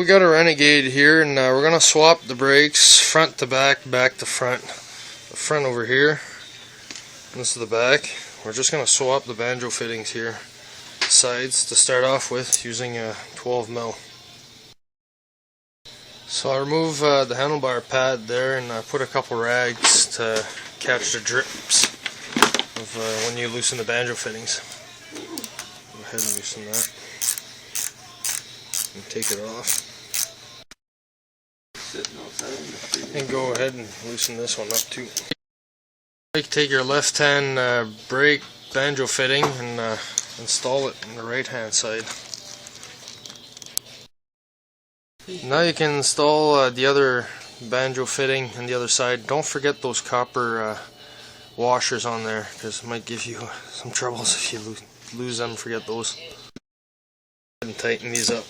We got a Renegade here, and we're going to swap the brakes front to back, back to front. The front over here, this is the back. We're just going to swap the banjo fittings here, sides to start off with, using a 12mm. So I remove the handlebar pad there, and I put a couple rags to catch the drips of when you loosen the banjo fittings. Go ahead and loosen that and take it off. And go ahead and loosen this one up too. Take your left hand brake banjo fitting and install it on the right hand side. Now you can install the other banjo fitting on the other side. Don't forget those copper washers on there, because it might give you some troubles if you lose them. Forget those. And tighten these up.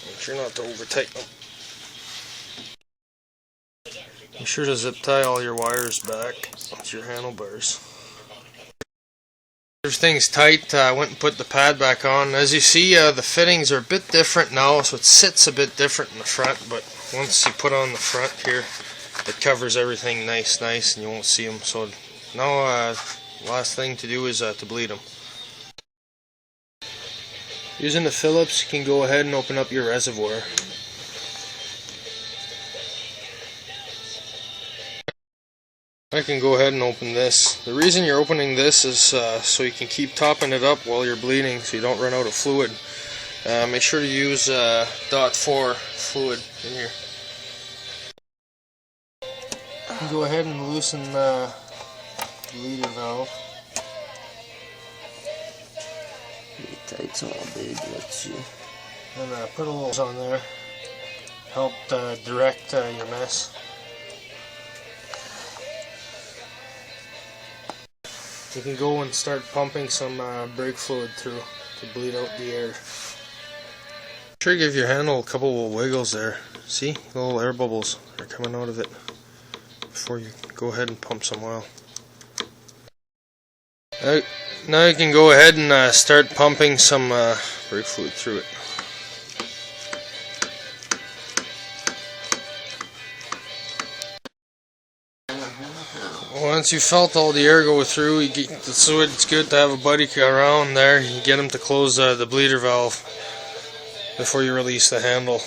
Make sure not to over tighten them. Be sure to zip tie all your wires back with your handlebars. Everything's tight. I went and put the pad back on. As you see, the fittings are a bit different now, so it sits a bit different in the front, but once you put on the front here, it covers everything nice and you won't see them. So now last thing to do is to bleed them. Using the Phillips, you can go ahead and open up your reservoir. I can go ahead and open this. The reason you're opening this is so you can keep topping it up while you're bleeding, so you don't run out of fluid. Make sure to use .4 fluid in here. Go ahead and loosen the bleeder valve. It's all big, let's see. And put a little on there. Help direct your mess. You can go and start pumping some brake fluid through to bleed out the air. Sure, give your handle a couple of wiggles there. See, little air bubbles are coming out of it before you go ahead and pump some oil. Now you can go ahead and start pumping some brake fluid through it. Once you felt all the air go through, it's good to have a buddy around there. You get him to close the bleeder valve before you release the handle.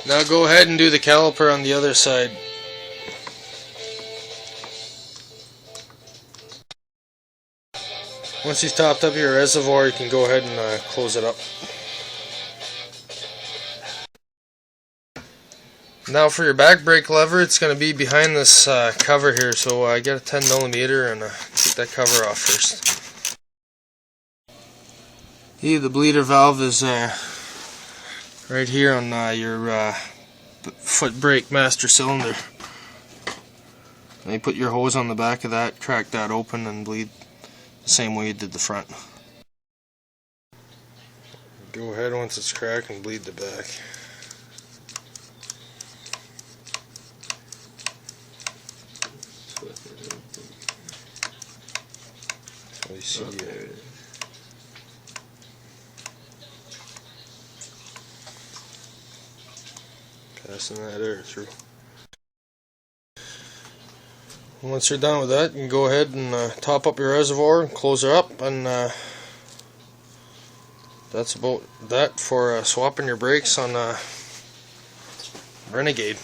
Now go ahead and do the caliper on the other side. Once you've topped up your reservoir, you can go ahead and close it up. Now for your back brake lever, it's going to be behind this cover here, so I get a 10mm and get that cover off first. The bleeder valve is right here on your foot brake master cylinder. And you put your hose on the back of that, crack that open and bleed the same way you did the front. Go ahead once it's cracked and bleed the back. So you see passing that air through. Once you're done with that, you can go ahead and top up your reservoir and close her up, and that's about that for swapping your brakes on Renegade.